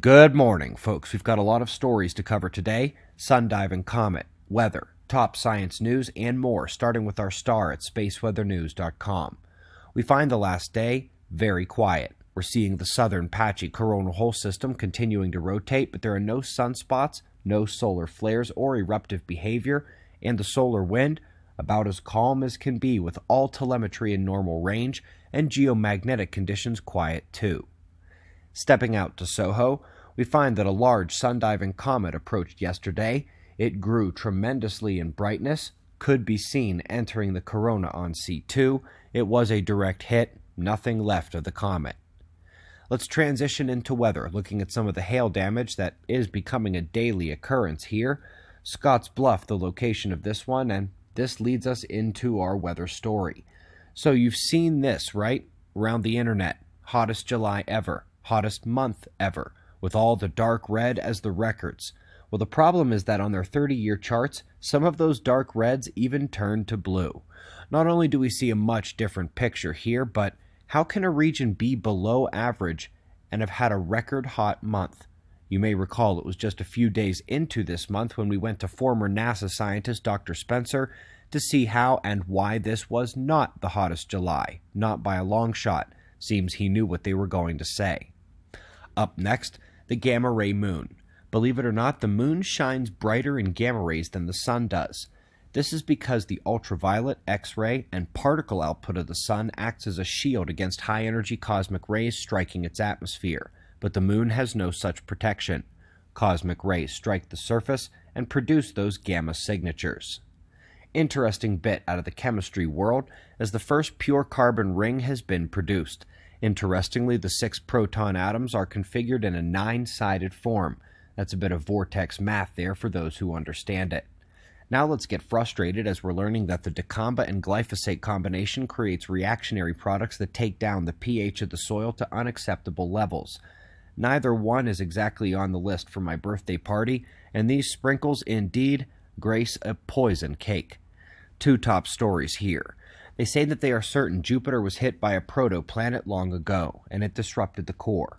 Good morning, folks. We've got a lot of stories to cover today. Sun-diving comet, weather, top science news, and more, starting with our star at spaceweathernews.com. We find the last day very quiet. We're seeing the southern patchy coronal hole system continuing to rotate, but there are no sunspots, no solar flares or eruptive behavior, and the solar wind about as calm as can be, with all telemetry in normal range and geomagnetic conditions quiet too. Stepping out to Soho, we find that a large sun-diving comet approached yesterday. It grew tremendously in brightness, could be seen entering the corona on C2. It was a direct hit, nothing left of the comet. Let's transition into weather, looking at some of the hail damage that is becoming a daily occurrence here. Scotts Bluff, the location of this one, and this leads us into our weather story. So you've seen this, right? Around the internet. Hottest July ever. Hottest month ever, with all the dark red as the records. Well, the problem is that on their 30-year charts, some of those dark reds even turned to blue. Not only do we see a much different picture here, but how can a region be below average and have had a record hot month? You may recall it was just a few days into this month when we went to former NASA scientist Dr. Spencer to see how and why this was not the hottest July, not by a long shot. Seems he knew what they were going to say. Up next, the gamma-ray moon. Believe it or not, the moon shines brighter in gamma rays than the sun does. This is because the ultraviolet, X-ray, and particle output of the sun acts as a shield against high-energy cosmic rays striking its atmosphere, but the moon has no such protection. Cosmic rays strike the surface and produce those gamma signatures. Interesting bit out of the chemistry world, as the first pure carbon ring has been produced. Interestingly, the 6 proton atoms are configured in a 9-sided form. That's a bit of vortex math there for those who understand it. Now let's get frustrated as we're learning that the dicamba and glyphosate combination creates reactionary products that take down the pH of the soil to unacceptable levels. Neither one is exactly on the list for my birthday party, and these sprinkles indeed grace a poison cake. 2 top stories here. They say that they are certain Jupiter was hit by a protoplanet long ago, and it disrupted the core.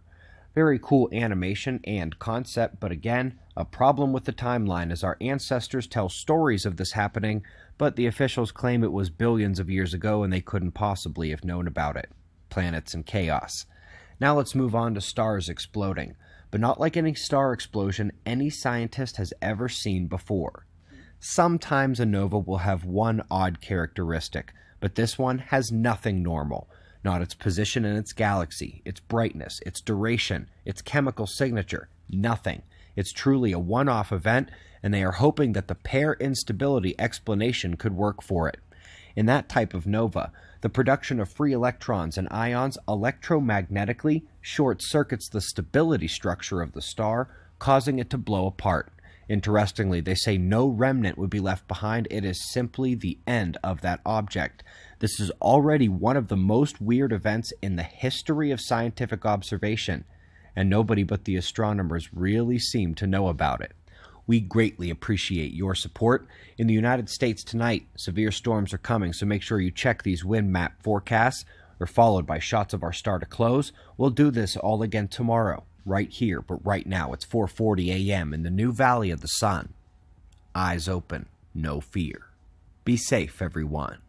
Very cool animation and concept, but again, a problem with the timeline as our ancestors tell stories of this happening, but the officials claim it was billions of years ago and they couldn't possibly have known about it. Planets and chaos. Now let's move on to stars exploding, but not like any star explosion any scientist has ever seen before. Sometimes a nova will have one odd characteristic, but this one has nothing normal. Not its position in its galaxy, its brightness, its duration, its chemical signature, nothing. It's truly a one-off event, and they are hoping that the pair instability explanation could work for it. In that type of nova, the production of free electrons and ions electromagnetically short-circuits the stability structure of the star, causing it to blow apart. Interestingly, they say no remnant would be left behind. It is simply the end of that object. This is already one of the most weird events in the history of scientific observation, and nobody but the astronomers really seem to know about it. We greatly appreciate your support. In the United States tonight, severe storms are coming, so make sure you check these wind map forecasts. They're followed by shots of our star to close. We'll do this all again tomorrow. Right here, but right now it's 4:40 a.m. in the new Valley of the Sun. Eyes open, no fear. Be safe, everyone.